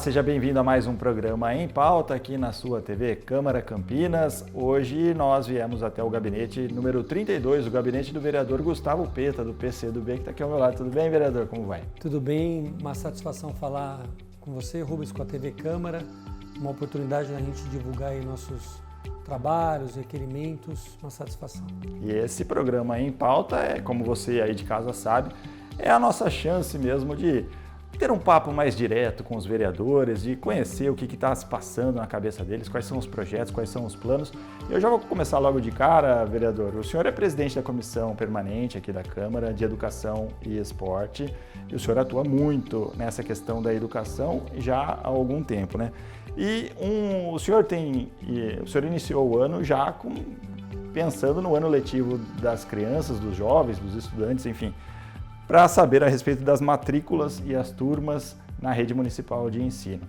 seja bem-vindo a mais um programa em pauta aqui na sua TV Câmara Campinas. Hoje nós viemos até o gabinete número 32, o gabinete do vereador Gustavo Peta, do PCdoB, que está aqui ao meu lado. Tudo bem, vereador? Como vai? Tudo bem, uma satisfação falar com você, Rubens, com a TV Câmara, uma oportunidade da gente divulgar aí nossos trabalhos, requerimentos, uma satisfação. E esse programa em pauta é, como você aí de casa sabe, é a nossa chance mesmo de ter um papo mais direto com os vereadores, de conhecer o que está se passando na cabeça deles, quais são os projetos, quais são os planos. E eu já vou começar logo de cara, vereador. O senhor é presidente da comissão permanente aqui da Câmara de Educação e Esporte, e o senhor atua muito nessa questão da educação já há algum tempo, né? E o senhor iniciou o ano já pensando no ano letivo das crianças, dos jovens, dos estudantes, enfim, para saber a respeito das matrículas e as turmas na rede municipal de ensino.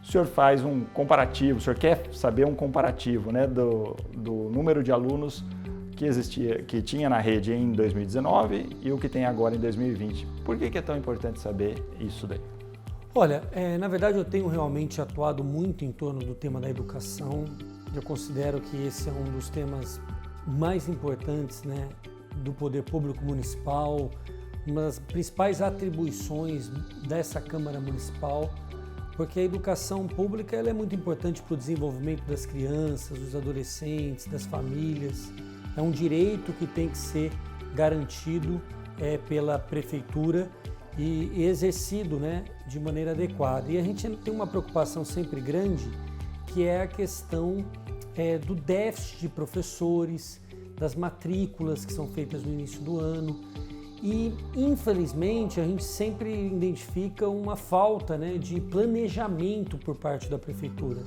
O senhor faz um comparativo, o senhor quer saber um comparativo, né, do número de alunos que tinha na rede em 2019 e o que tem agora em 2020. Por que é tão importante saber isso daí? Olha, na verdade eu tenho realmente atuado muito em torno do tema da educação. Eu considero que esse é um dos temas mais importantes, né, do poder público municipal, uma das principais atribuições dessa Câmara Municipal, porque a educação pública ela é muito importante para o desenvolvimento das crianças, dos adolescentes, das famílias. É um direito que tem que ser garantido pela Prefeitura e exercido, né, de maneira adequada. E a gente tem uma preocupação sempre grande, que é a questão do déficit de professores, das matrículas que são feitas no início do ano. E, infelizmente, a gente sempre identifica uma falta, né, de planejamento por parte da Prefeitura.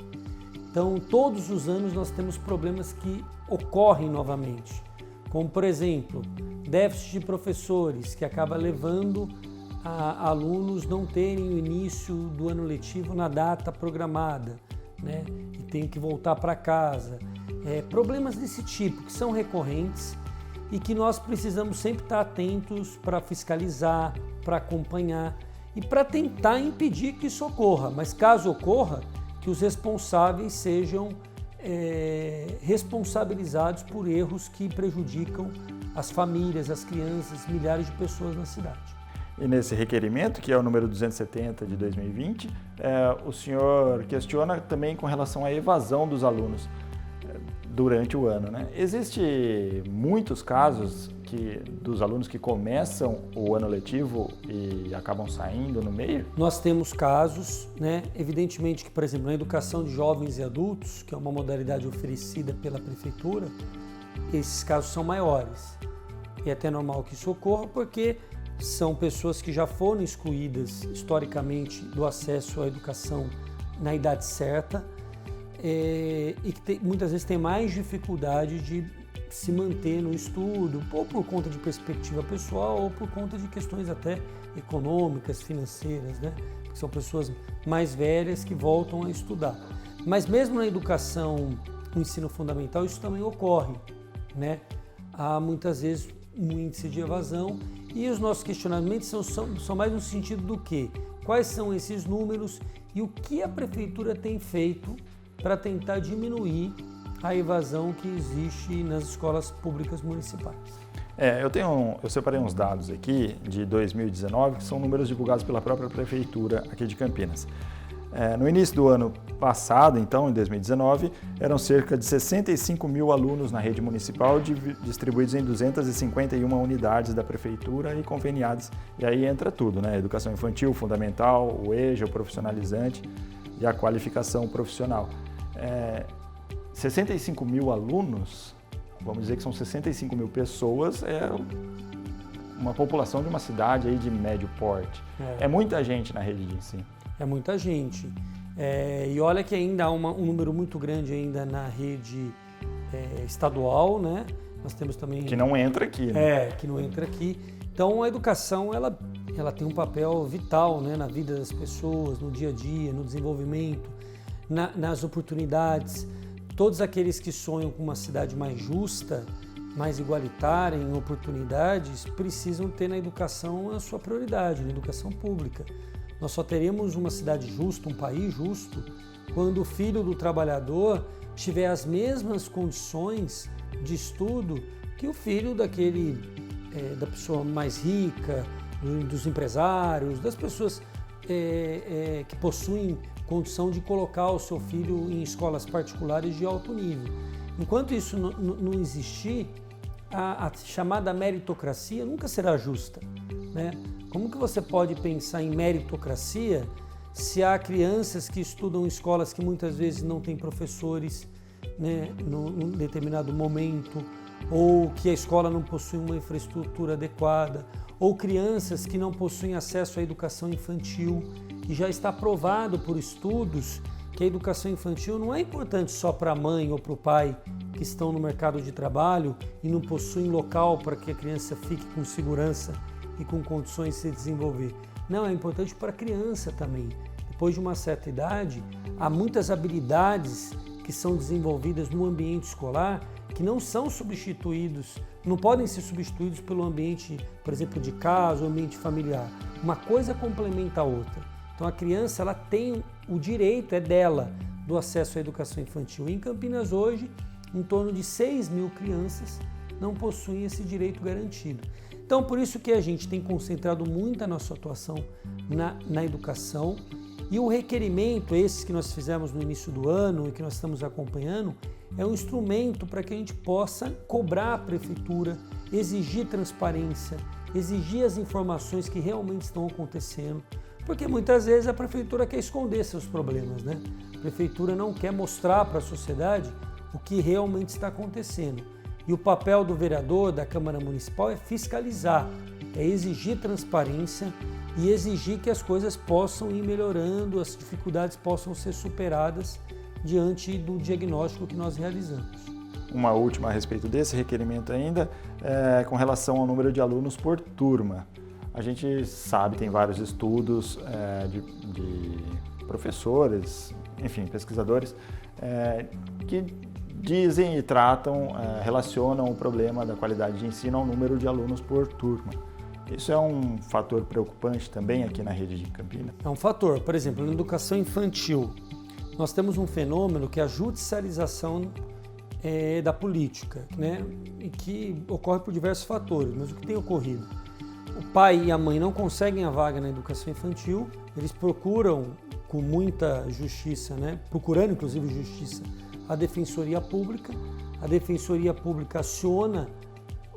Então, todos os anos nós temos problemas que ocorrem novamente, como, por exemplo, déficit de professores, que acaba levando a alunos não terem o início do ano letivo na data programada, né, e tem que voltar para casa. Problemas desse tipo, que são recorrentes, e que nós precisamos sempre estar atentos para fiscalizar, para acompanhar e para tentar impedir que isso ocorra. Mas caso ocorra, que os responsáveis sejam responsabilizados por erros que prejudicam as famílias, as crianças, milhares de pessoas na cidade. E nesse requerimento, que é o número 270 de 2020, o senhor questiona também com relação à evasão dos alunos durante o ano, né? Existem muitos casos dos alunos que começam o ano letivo e acabam saindo no meio? Nós temos casos, né? Evidentemente que, por exemplo, na educação de jovens e adultos, que é uma modalidade oferecida pela Prefeitura, esses casos são maiores. E é até normal que isso ocorra, porque são pessoas que já foram excluídas historicamente do acesso à educação na idade certa, e que muitas vezes tem mais dificuldade de se manter no estudo, ou por conta de perspectiva pessoal, ou por conta de questões até econômicas, financeiras, né? Porque são pessoas mais velhas que voltam a estudar. Mas mesmo na educação, no ensino fundamental, isso também ocorre, né? Há muitas vezes um índice de evasão e os nossos questionamentos são mais no sentido do que? Quais são esses números e o que a Prefeitura tem feito para tentar diminuir a evasão que existe nas escolas públicas municipais. Eu separei uns dados aqui de 2019, que são números divulgados pela própria Prefeitura aqui de Campinas. No início do ano passado, então, em 2019, eram cerca de 65 mil alunos na rede municipal, distribuídos em 251 unidades da Prefeitura e conveniadas. E aí entra tudo, né? Educação infantil, fundamental, o EJA, o profissionalizante e a qualificação profissional. 65 mil alunos, vamos dizer que são 65 mil pessoas, é uma população de uma cidade aí de médio porte. É muita gente na rede de ensino. É muita gente. E olha que ainda há um número muito grande ainda na rede estadual, né? Nós temos também... Que não entra aqui, né? Que não entra aqui. Então a educação, ela tem um papel vital, né, na vida das pessoas, no dia a dia, no desenvolvimento, nas oportunidades. Todos aqueles que sonham com uma cidade mais justa, mais igualitária em oportunidades, precisam ter na educação a sua prioridade, na educação pública. Nós só teremos uma cidade justa, um país justo, quando o filho do trabalhador tiver as mesmas condições de estudo que o filho da pessoa mais rica, dos empresários, das pessoas que possuem condição de colocar o seu filho em escolas particulares de alto nível. Enquanto isso não existir, a chamada meritocracia nunca será justa, né? Como que você pode pensar em meritocracia se há crianças que estudam em escolas que muitas vezes não têm professores, né, num determinado momento, ou que a escola não possui uma infraestrutura adequada, ou crianças que não possuem acesso à educação infantil, e já está provado por estudos que a educação infantil não é importante só para a mãe ou para o pai que estão no mercado de trabalho e não possuem local para que a criança fique com segurança e com condições de se desenvolver. Não, é importante para a criança também. Depois de uma certa idade, há muitas habilidades que são desenvolvidas no ambiente escolar que não são substituídos, não podem ser substituídos pelo ambiente, por exemplo, de casa ou ambiente familiar. Uma coisa complementa a outra. Então a criança ela tem o direito, é dela, do acesso à educação infantil. Em Campinas hoje, em torno de 6.000 crianças não possuem esse direito garantido. Então por isso que a gente tem concentrado muito a nossa atuação na educação, e o requerimento, esses que nós fizemos no início do ano e que nós estamos acompanhando, é um instrumento para que a gente possa cobrar a prefeitura, exigir transparência, exigir as informações que realmente estão acontecendo, porque muitas vezes a prefeitura quer esconder seus problemas, né? A prefeitura não quer mostrar para a sociedade o que realmente está acontecendo. E o papel do vereador, da Câmara Municipal, é fiscalizar, é exigir transparência e exigir que as coisas possam ir melhorando, as dificuldades possam ser superadas diante do diagnóstico que nós realizamos. Uma última a respeito desse requerimento ainda, com relação ao número de alunos por turma. A gente sabe, tem vários estudos de professores, enfim, pesquisadores, que dizem e tratam, relacionam o problema da qualidade de ensino ao número de alunos por turma. Isso é um fator preocupante também aqui na rede de Campinas? É um fator. Por exemplo, na educação infantil, nós temos um fenômeno que é a judicialização da política, né? E que ocorre por diversos fatores, mas o que tem ocorrido? O pai e a mãe não conseguem a vaga na educação infantil, eles procuram com muita justiça, né? Procurando inclusive justiça, a Defensoria Pública. A Defensoria Pública aciona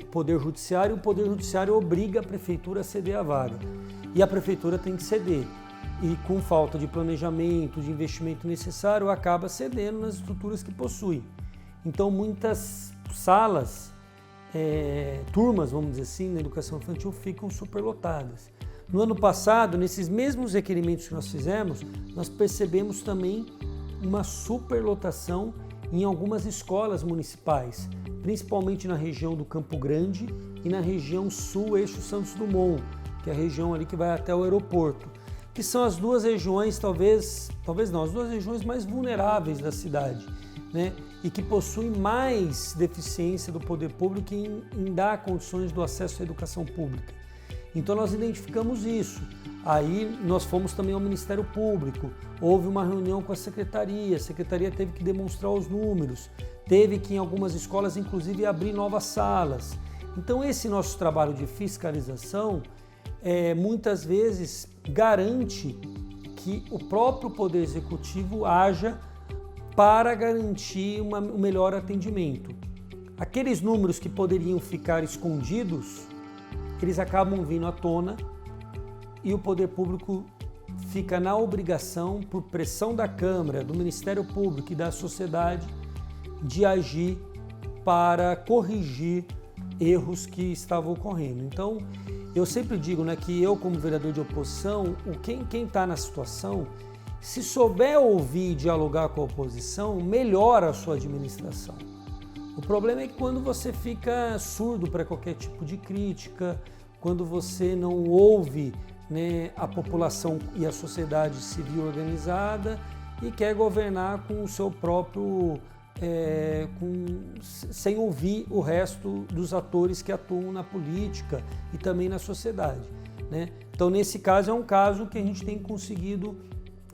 o Poder Judiciário, o Poder Judiciário obriga a Prefeitura a ceder a vaga. E a Prefeitura tem que ceder. E com falta de planejamento, de investimento necessário, acaba cedendo nas estruturas que possui. Então muitas salas, turmas, vamos dizer assim, na educação infantil ficam superlotadas. No ano passado, nesses mesmos requerimentos que nós fizemos, nós percebemos também uma superlotação em algumas escolas municipais, principalmente na região do Campo Grande e na região sul, eixo Santos Dumont, que é a região ali que vai até o aeroporto, que são as duas regiões, talvez não, as duas regiões mais vulneráveis da cidade, né? E que possuem mais deficiência do poder público em dar condições do acesso à educação pública. Então nós identificamos isso. Aí nós fomos também ao Ministério Público, houve uma reunião com a secretaria teve que demonstrar os números, teve que em algumas escolas inclusive abrir novas salas. Então esse nosso trabalho de fiscalização muitas vezes garante que o próprio Poder Executivo haja para garantir um melhor atendimento. Aqueles números que poderiam ficar escondidos, eles acabam vindo à tona e o poder público fica na obrigação, por pressão da Câmara, do Ministério Público e da sociedade, de agir para corrigir erros que estavam ocorrendo. Então, eu sempre digo, né, que eu, como vereador de oposição, quem está na situação, se souber ouvir e dialogar com a oposição, melhora a sua administração. O problema é que quando você fica surdo para qualquer tipo de crítica, quando você não ouve, né, a população e a sociedade civil organizada e quer governar com o seu próprio, sem ouvir o resto dos atores que atuam na política e também na sociedade, né? Então, Então, nesse caso, é um caso que a gente tem conseguido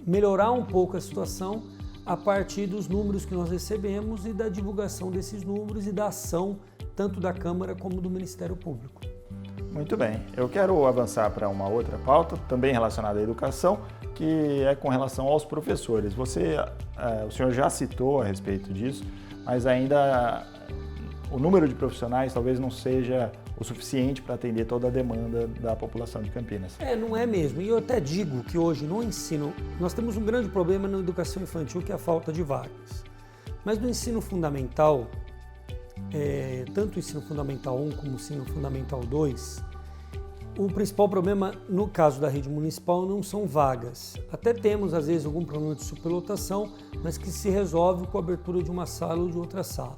melhorar um pouco a situação a partir dos números que nós recebemos e da divulgação desses números e da ação tanto da Câmara como do Ministério Público. Muito bem. Eu quero avançar para uma outra pauta, também relacionada à educação, que é com relação aos professores. O senhor já citou a respeito disso, mas ainda o número de profissionais talvez não seja o suficiente para atender toda a demanda da população de Campinas. Não é mesmo. E eu até digo que hoje no ensino, nós temos um grande problema na educação infantil, que é a falta de vagas. Mas no ensino fundamental, tanto o ensino fundamental 1 como o ensino fundamental 2, o principal problema, no caso da rede municipal, não são vagas. Até temos, às vezes, algum problema de superlotação, mas que se resolve com a abertura de uma sala ou de outra sala.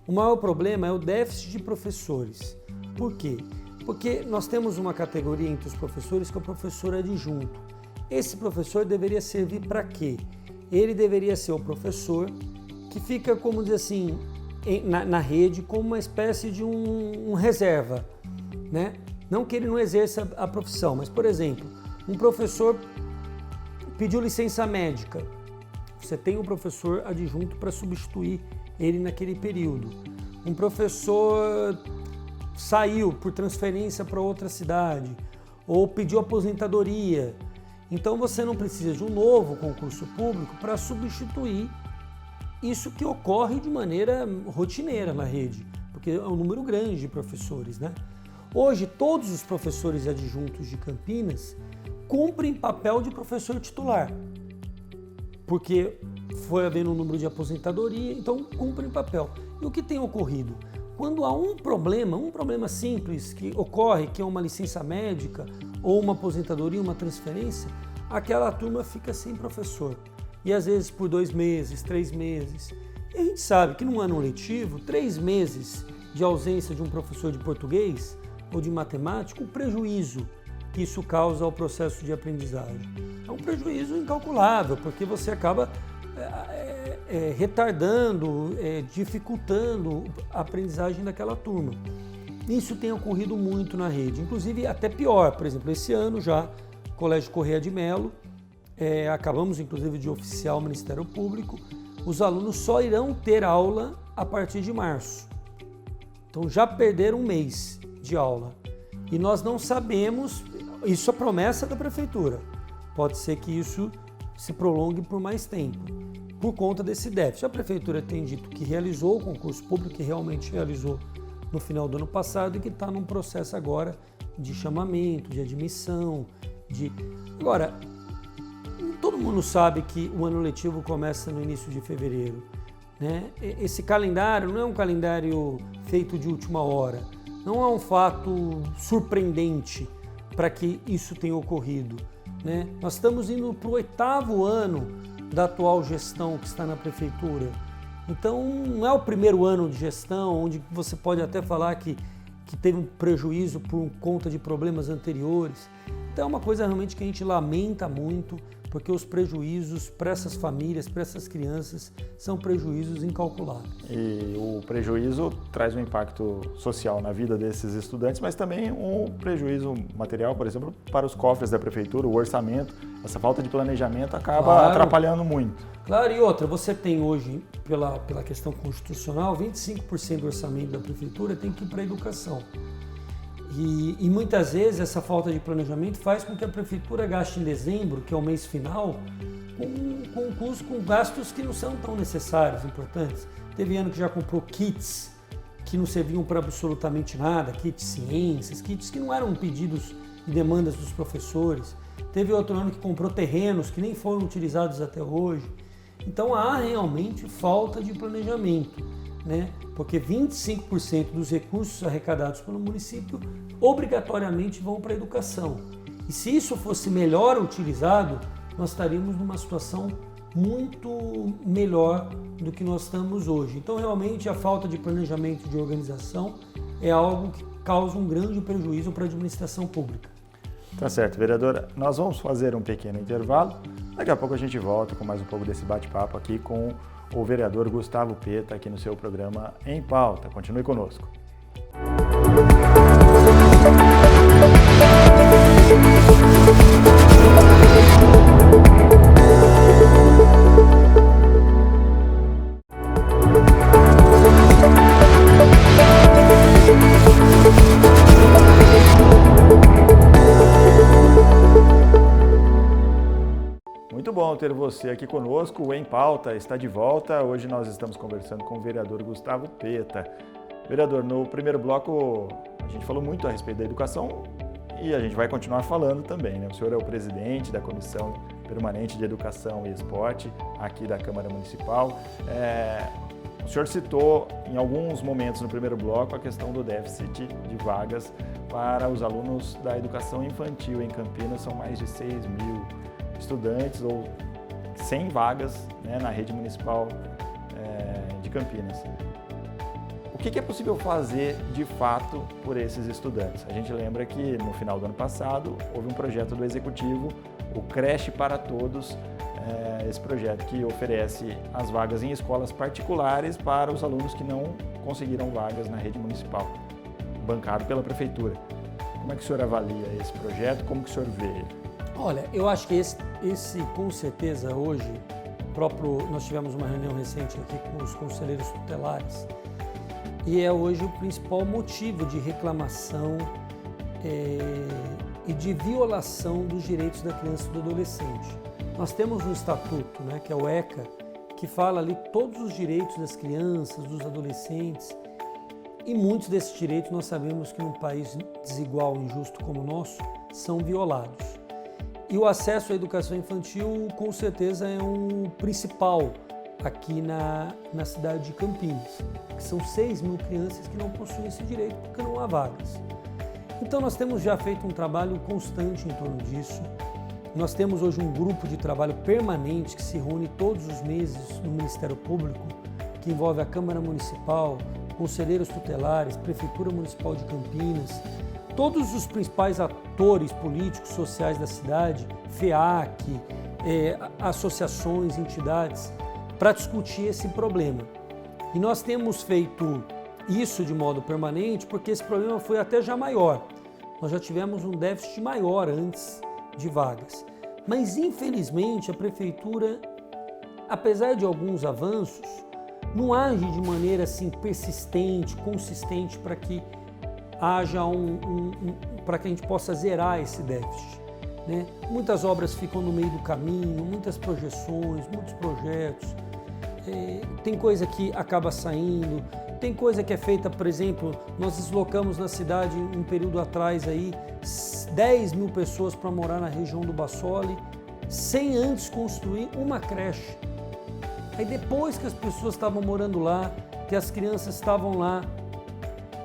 O maior problema é o déficit de professores. Por quê? Porque nós temos uma categoria entre os professores que é o professor adjunto. Esse professor deveria servir para quê? Ele deveria ser o professor que fica, como dizer assim, na rede como uma espécie de um reserva, né? Não que ele não exerça a profissão, mas, por exemplo, um professor pediu licença médica. Você tem um professor adjunto para substituir ele naquele período. Um professor saiu por transferência para outra cidade ou pediu aposentadoria. Então você não precisa de um novo concurso público para substituir isso que ocorre de maneira rotineira na rede, porque é um número grande de professores, né? Hoje, todos os professores adjuntos de Campinas cumprem papel de professor titular, porque foi havendo um número de aposentadoria, então cumprem papel. E o que tem ocorrido? Quando há um problema simples que ocorre, que é uma licença médica ou uma aposentadoria, uma transferência, aquela turma fica sem professor. E às vezes por 2 meses, 3 meses. E a gente sabe que num ano letivo, 3 meses de ausência de um professor de português ou de matemática, o prejuízo que isso causa ao processo de aprendizagem é um prejuízo incalculável, porque você acaba retardando, dificultando a aprendizagem daquela turma. Isso tem ocorrido muito na rede, inclusive até pior. Por exemplo, esse ano já, Colégio Correia de Melo, acabamos inclusive de oficiar o Ministério Público, os alunos só irão ter aula a partir de março. Então já perderam 1 mês de aula. E nós não sabemos, isso é promessa da Prefeitura, pode ser que isso se prolongue por mais tempo, por conta desse déficit. A Prefeitura tem dito que realizou o concurso público, que realmente realizou no final do ano passado e que está num processo agora de chamamento, de admissão. Agora, todo mundo sabe que o ano letivo começa no início de fevereiro, né? Esse calendário não é um calendário feito de última hora, não é um fato surpreendente para que isso tenha ocorrido, né? Nós estamos indo para o 8º ano da atual gestão que está na Prefeitura. Então, não é o primeiro ano de gestão onde você pode até falar que teve um prejuízo por conta de problemas anteriores. Então, é uma coisa realmente que a gente lamenta muito, porque os prejuízos para essas famílias, para essas crianças, são prejuízos incalculáveis. E o prejuízo traz um impacto social na vida desses estudantes, mas também um prejuízo material, por exemplo, para os cofres da Prefeitura, o orçamento. Essa falta de planejamento acaba atrapalhando muito. Claro, e outra, você tem hoje, pela questão constitucional, 25% do orçamento da Prefeitura tem que ir para a educação. E muitas vezes essa falta de planejamento faz com que a Prefeitura gaste em dezembro, que é o mês final, com gastos que não são tão necessários, importantes. Teve ano que já comprou kits que não serviam para absolutamente nada, kits ciências, kits que não eram pedidos e demandas dos professores. Teve outro ano que comprou terrenos que nem foram utilizados até hoje. Então há realmente falta de planejamento, né? Porque 25% dos recursos arrecadados pelo município obrigatoriamente vão para a educação. E se isso fosse melhor utilizado, nós estaríamos numa situação muito melhor do que nós estamos hoje. Então, realmente, a falta de planejamento e de organização é algo que causa um grande prejuízo para a administração pública. Tá certo, vereadora. Nós vamos fazer um pequeno intervalo. Daqui a pouco a gente volta com mais um pouco desse bate-papo aqui com o vereador Gustavo Peta, aqui no seu programa Em Pauta. Continue conosco. bom ter você aqui conosco. O Em Pauta está de volta. Hoje nós estamos conversando com o vereador Gustavo Peta. Vereador, no primeiro bloco a gente falou muito a respeito da educação e a gente vai continuar falando também, né? O senhor é o presidente da Comissão Permanente de Educação e Esporte aqui da Câmara Municipal. O senhor citou em alguns momentos no primeiro bloco a questão do déficit de vagas para os alunos da educação infantil em Campinas. São mais de 6 mil estudantes ou 100 vagas, né, na rede municipal de Campinas. O que é possível fazer de fato por esses estudantes? A gente lembra que no final do ano passado houve um projeto do Executivo, o Creche para Todos, esse projeto que oferece as vagas em escolas particulares para os alunos que não conseguiram vagas na rede municipal, bancado pela Prefeitura. Como é que o senhor avalia esse projeto? Como que o senhor vê ele? Olha, eu acho que esse com certeza hoje, nós tivemos uma reunião recente aqui com os conselheiros tutelares e é hoje o principal motivo de reclamação e de violação dos direitos da criança e do adolescente. Nós temos um estatuto, né, que é o ECA, que fala ali todos os direitos das crianças, dos adolescentes, e muitos desses direitos nós sabemos que num país desigual e injusto como o nosso, são violados. E o acesso à educação infantil, com certeza, é um principal aqui na cidade de Campinas, que são 6 mil crianças que não possuem esse direito porque não há vagas. Então nós temos já feito um trabalho constante em torno disso. Nós temos hoje um grupo de trabalho permanente que se reúne todos os meses no Ministério Público, que envolve a Câmara Municipal, conselheiros tutelares, Prefeitura Municipal de Campinas, todos os principais atores políticos, sociais da cidade, FEAC, associações, entidades, para discutir esse problema. E nós temos feito isso de modo permanente porque esse problema foi até já maior. Nós já tivemos um déficit maior antes de vagas. Mas, infelizmente, a Prefeitura, apesar de alguns avanços, não age de maneira assim persistente, consistente para que haja para que a gente possa zerar esse déficit, né? Muitas obras ficam no meio do caminho, muitas projeções, muitos projetos, tem coisa que acaba saindo, tem coisa que é feita, por exemplo, nós deslocamos na cidade um período atrás aí 10 mil pessoas para morar na região do Bassoli, sem antes construir uma creche. Aí depois que as pessoas estavam morando lá, que as crianças estavam lá,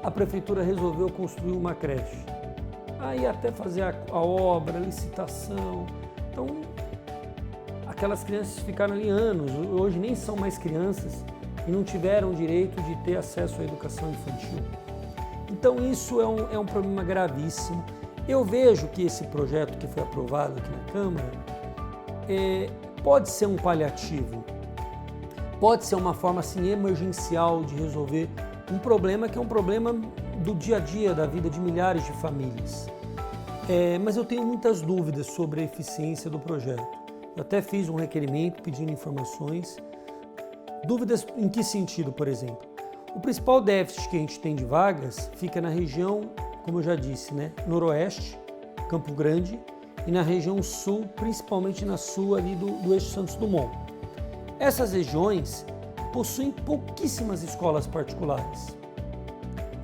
a prefeitura resolveu construir uma creche. Aí até fazer a obra, a licitação. Então, aquelas crianças ficaram ali anos, hoje nem são mais crianças e não tiveram o direito de ter acesso à educação infantil. Então, isso é um problema gravíssimo. Eu vejo que esse projeto que foi aprovado aqui na Câmara pode ser um paliativo, pode ser uma forma assim, emergencial de resolver um problema que é um problema do dia a dia, da vida de milhares de famílias. Mas eu tenho muitas dúvidas sobre a eficiência do projeto. Eu até fiz um requerimento pedindo informações. Dúvidas em que sentido, por exemplo? O principal déficit que a gente tem de vagas fica na região, como eu já disse, né, noroeste, Campo Grande, e na região sul, principalmente na sul ali do eixo Santos Dumont. Essas regiões possuem pouquíssimas escolas particulares,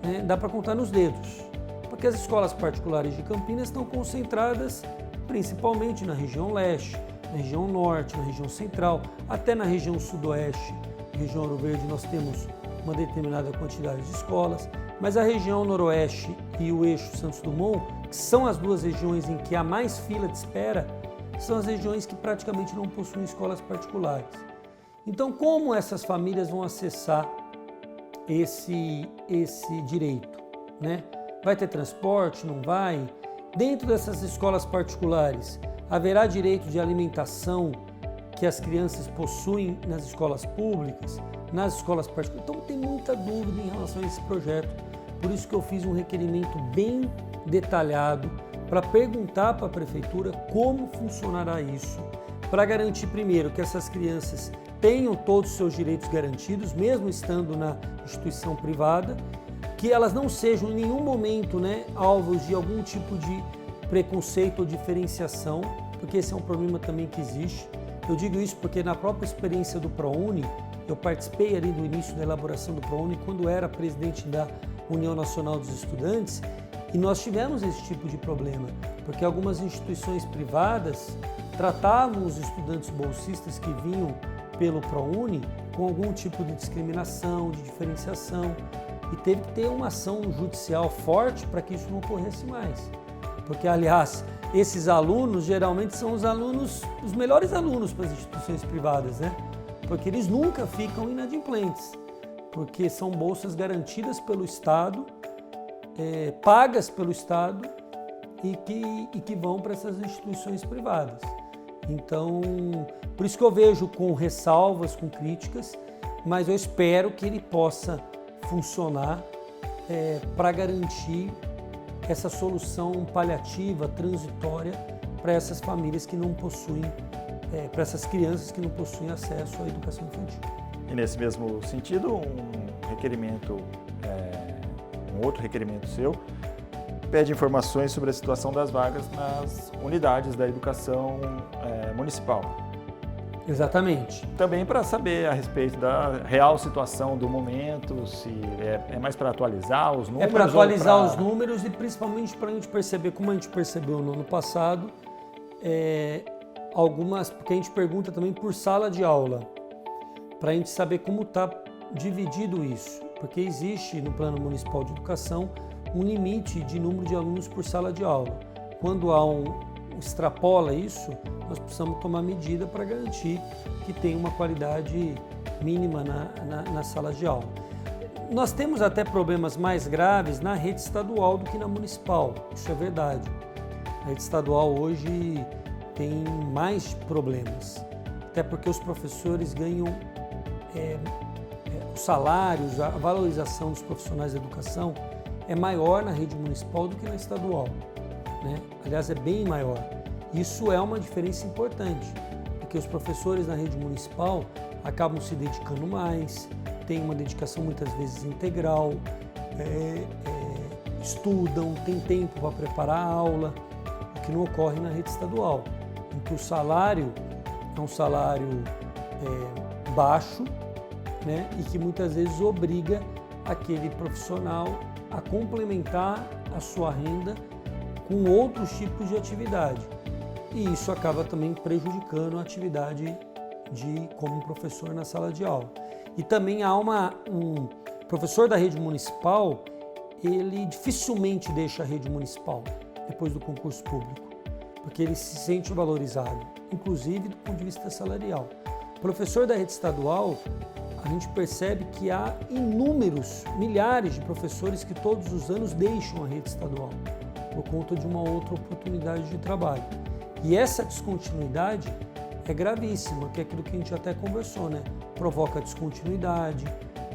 né? Dá para contar nos dedos, porque as escolas particulares de Campinas estão concentradas principalmente na região leste, na região norte, na região central, até na região sudoeste, região Ouro Verde, nós temos uma determinada quantidade de escolas, mas a região noroeste e o eixo Santos Dumont, que são as duas regiões em que há mais fila de espera, são as regiões que praticamente não possuem escolas particulares. Então, como essas famílias vão acessar esse direito, né? Vai ter transporte? Não vai? Dentro dessas escolas particulares, haverá direito de alimentação que as crianças possuem nas escolas públicas, nas escolas particulares? Então, tem muita dúvida em relação a esse projeto. Por isso que eu fiz um requerimento bem detalhado para perguntar para a Prefeitura como funcionará isso, para garantir, primeiro, que essas crianças tenham todos os seus direitos garantidos, mesmo estando na instituição privada, que elas não sejam em nenhum momento, né, alvos de algum tipo de preconceito ou diferenciação, porque esse é um problema também que existe. Eu digo isso porque na própria experiência do ProUni, eu participei ali do início da elaboração do ProUni quando era presidente da União Nacional dos Estudantes, e nós tivemos esse tipo de problema, porque algumas instituições privadas tratavam os estudantes bolsistas que vinham pelo ProUni com algum tipo de discriminação, de diferenciação, e teve que ter uma ação judicial forte para que isso não ocorresse mais. Porque, aliás, esses alunos geralmente são os melhores alunos para as instituições privadas, né? Porque eles nunca ficam inadimplentes, porque são bolsas garantidas pelo Estado, pagas pelo Estado e que vão para essas instituições privadas. Então, por isso que eu vejo com ressalvas, com críticas, mas eu espero que ele possa funcionar para garantir essa solução paliativa, transitória, para essas famílias que não possuem, para essas crianças que não possuem acesso à educação infantil. E nesse mesmo sentido, um outro requerimento seu pede informações sobre a situação das vagas nas unidades da educação municipal. Exatamente. Também para saber a respeito da real situação do momento, se é mais para atualizar os números. É para atualizar os números e principalmente para a gente perceber, como a gente percebeu no ano passado, porque a gente pergunta também por sala de aula, para a gente saber como está dividido isso, porque existe no Plano Municipal de Educação um limite de número de alunos por sala de aula. Quando extrapola isso, nós precisamos tomar medida para garantir que tem uma qualidade mínima na sala de aula. Nós temos até problemas mais graves na rede estadual do que na municipal, isso é verdade. A rede estadual hoje tem mais problemas, até porque os professores ganham os salários, a valorização dos profissionais da educação é maior na rede municipal do que na estadual, né? Aliás, é bem maior. Isso é uma diferença importante, porque os professores na rede municipal acabam se dedicando mais, têm uma dedicação muitas vezes integral, estudam, têm tempo para preparar a aula, o que não ocorre na rede estadual, em que o salário é um salário baixo, né, e que muitas vezes obriga aquele profissional a complementar a sua renda com outros tipos de atividade. E isso acaba também prejudicando a atividade como professor na sala de aula. E também há um professor da rede municipal, ele dificilmente deixa a rede municipal depois do concurso público, porque ele se sente valorizado, inclusive do ponto de vista salarial. O professor da rede estadual, a gente percebe que há milhares de professores que todos os anos deixam a rede estadual por conta de uma outra oportunidade de trabalho. E essa descontinuidade é gravíssima, que é aquilo que a gente até conversou, né? Provoca descontinuidade,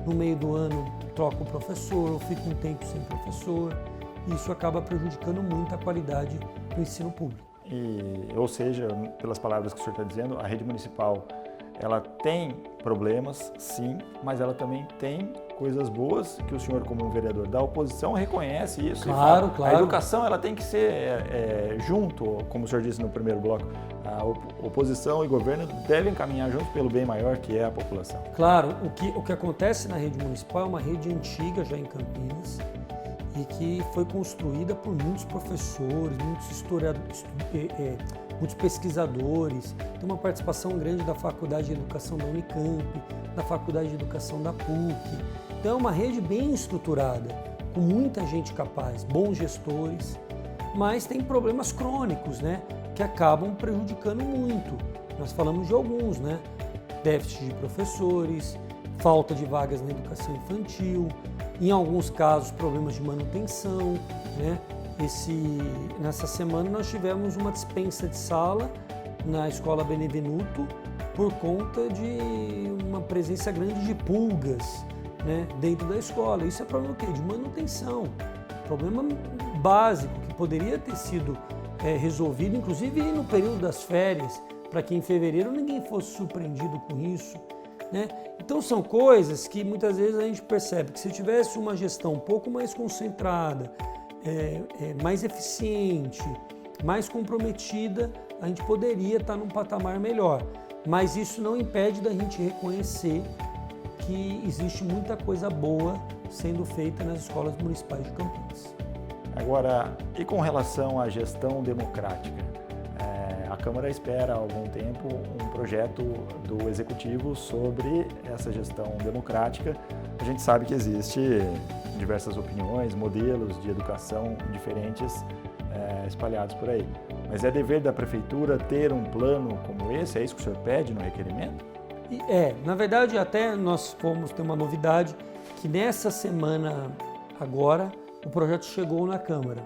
no meio do ano troca o professor, ou fica um tempo sem professor, e isso acaba prejudicando muito a qualidade do ensino público. Ou seja, pelas palavras que o senhor está dizendo, a rede municipal ela tem problemas, sim, mas ela também tem coisas boas que o senhor, como um vereador da oposição, reconhece isso. Claro, e fala, claro. A educação ela tem que ser junto, como o senhor disse no primeiro bloco, a oposição e governo devem caminhar juntos pelo bem maior que é a população. Claro, o que acontece na rede municipal é uma rede antiga já em Campinas e que foi construída por muitos professores, muitos historiadores, muitos pesquisadores, tem uma participação grande da Faculdade de Educação da Unicamp, da Faculdade de Educação da PUC. Então é uma rede bem estruturada, com muita gente capaz, bons gestores, mas tem problemas crônicos, né, que acabam prejudicando muito. Nós falamos de alguns, né? Déficit de professores, falta de vagas na educação infantil, em alguns casos problemas de manutenção, né? Nessa semana nós tivemos uma dispensa de sala na Escola Benevenuto por conta de uma presença grande de pulgas, né, dentro da escola. Isso é problema o quê? De manutenção. Problema básico que poderia ter sido resolvido, inclusive no período das férias, para que em fevereiro ninguém fosse surpreendido com isso, né? Então são coisas que muitas vezes a gente percebe que se tivesse uma gestão um pouco mais concentrada, mais eficiente, mais comprometida, a gente poderia estar num patamar melhor. mas isso não impede da gente reconhecer que existe muita coisa boa sendo feita nas escolas municipais de Campinas. Agora, e com relação à gestão democrática? A Câmara espera há algum tempo um projeto do Executivo sobre essa gestão democrática. A gente sabe que existe diversas opiniões, modelos de educação diferentes espalhados por aí. Mas é dever da Prefeitura ter um plano como esse? É isso que o senhor pede no requerimento? Na verdade, até nós fomos ter uma novidade, que nessa semana agora, o projeto chegou na Câmara.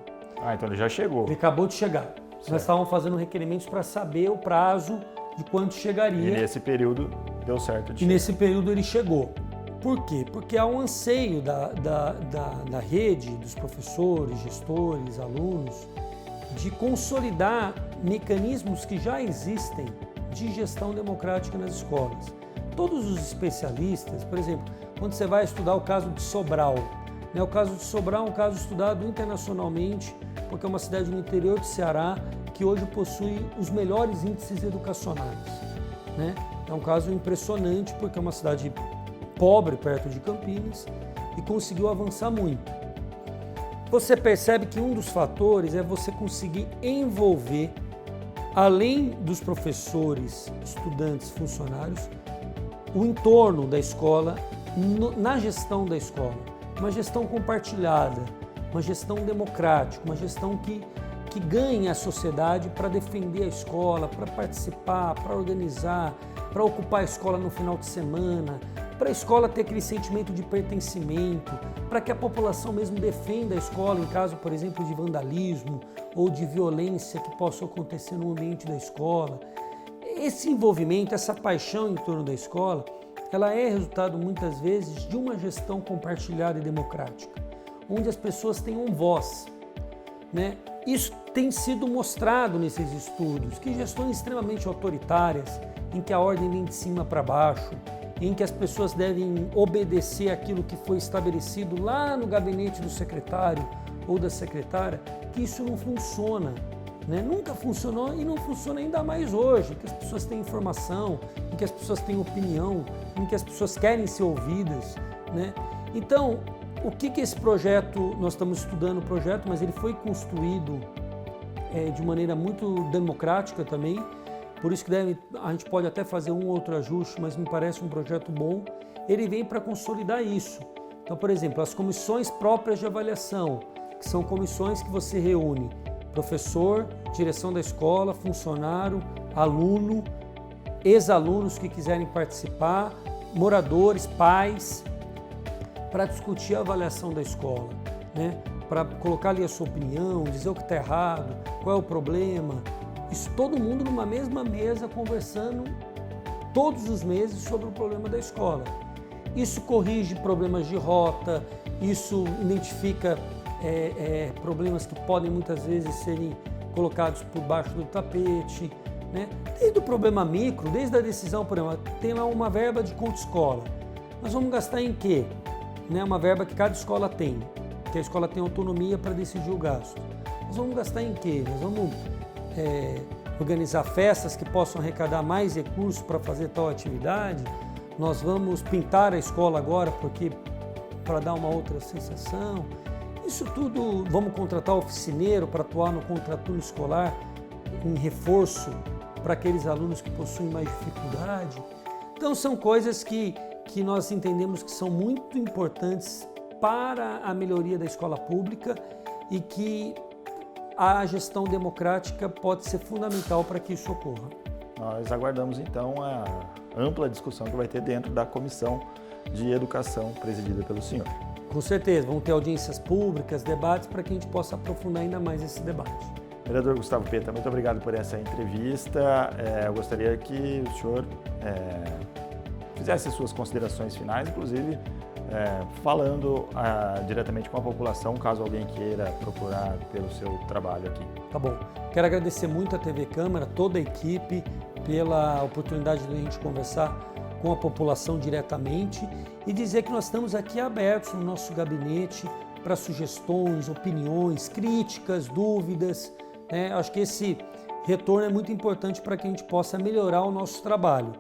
Então ele já chegou. Ele acabou de chegar. Certo. Nós estávamos fazendo requerimentos para saber o prazo de quando chegaria. E nesse período deu certo de chegar. Nesse período ele chegou. Por quê? Porque há um anseio da rede, dos professores, gestores, alunos, de consolidar mecanismos que já existem de gestão democrática nas escolas. Todos os especialistas, por exemplo, quando você vai estudar o caso de Sobral, o caso de Sobral é um caso estudado internacionalmente, porque é uma cidade no interior do Ceará que hoje possui os melhores índices educacionais. É um caso impressionante, porque é uma cidade pobre perto de Campinas e conseguiu avançar muito. Você percebe que um dos fatores é você conseguir envolver, além dos professores, estudantes, funcionários, o entorno da escola, na gestão da escola. Uma gestão compartilhada, uma gestão democrática, uma gestão que ganhe a sociedade para defender a escola, para participar, para organizar, para ocupar a escola no final de semana, para a escola ter aquele sentimento de pertencimento, para que a população mesmo defenda a escola em caso, por exemplo, de vandalismo ou de violência que possa acontecer no ambiente da escola. Esse envolvimento, essa paixão em torno da escola, ela é resultado muitas vezes de uma gestão compartilhada e democrática, onde as pessoas tenham voz. Isso tem sido mostrado nesses estudos, que gestões extremamente autoritárias, em que a ordem vem de cima para baixo, em que as pessoas devem obedecer aquilo que foi estabelecido lá no gabinete do secretário ou da secretária, que isso não funciona. Nunca funcionou e não funciona ainda mais hoje, que as pessoas têm informação, em que as pessoas têm opinião, em que as pessoas querem ser ouvidas. Então, o que esse projeto, nós estamos estudando o projeto, mas ele foi construído de maneira muito democrática também, por isso que a gente pode até fazer um ou outro ajuste, mas me parece um projeto bom. Ele vem para consolidar isso. Então, por exemplo, as comissões próprias de avaliação, que são comissões que você reúne professor, direção da escola, funcionário, aluno, ex-alunos que quiserem participar, moradores, pais, para discutir a avaliação da escola, para colocar ali a sua opinião, dizer o que está errado, qual é o problema. Isso todo mundo numa mesma mesa conversando todos os meses sobre o problema da escola. Isso corrige problemas de rota, isso identifica problemas que podem muitas vezes serem colocados por baixo do tapete, Desde o problema micro, desde a decisão, por exemplo, tem lá uma verba de conta escola. Nós vamos gastar em quê? Uma verba que cada escola tem, que a escola tem autonomia para decidir o gasto. Nós vamos gastar em quê? Nós vamos organizar festas que possam arrecadar mais recursos para fazer tal atividade. Nós vamos pintar a escola agora para dar uma outra sensação. Isso tudo, vamos contratar oficineiro para atuar no contraturno escolar em reforço para aqueles alunos que possuem mais dificuldade. Então são coisas que nós entendemos que são muito importantes para a melhoria da escola pública e que a gestão democrática pode ser fundamental para que isso ocorra. Nós aguardamos então a ampla discussão que vai ter dentro da Comissão de Educação presidida pelo senhor. Com certeza, vão ter audiências públicas, debates, para que a gente possa aprofundar ainda mais esse debate. Vereador Gustavo Peta, muito obrigado por essa entrevista. Eu gostaria que o senhor fizesse suas considerações finais, inclusive falando diretamente com a população, caso alguém queira procurar pelo seu trabalho aqui. Tá bom. Quero agradecer muito a TV Câmara, toda a equipe, pela oportunidade de a gente conversar com a população diretamente e dizer que nós estamos aqui abertos no nosso gabinete para sugestões, opiniões, críticas, dúvidas. Acho que esse retorno é muito importante para que a gente possa melhorar o nosso trabalho.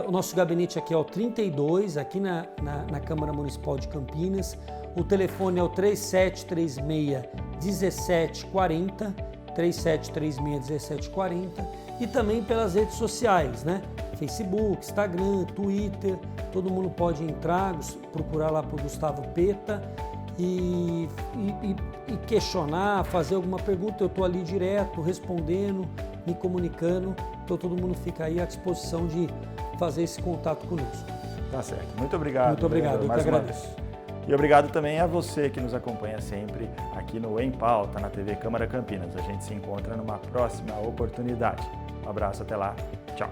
O nosso gabinete aqui é o 32, aqui na Câmara Municipal de Campinas. O telefone é o 3736-1740, 3736-1740, e também pelas redes sociais, né? Facebook, Instagram, Twitter, todo mundo pode entrar, procurar lá por Gustavo Peta e questionar, fazer alguma pergunta. Eu estou ali direto, respondendo, me comunicando, então todo mundo fica aí à disposição de fazer esse contato conosco. Tá certo. Muito obrigado. Muito obrigado, eu que agradeço. E obrigado também a você que nos acompanha sempre aqui no Em Pauta, na TV Câmara Campinas. A gente se encontra numa próxima oportunidade. Um abraço, até lá. Tchau.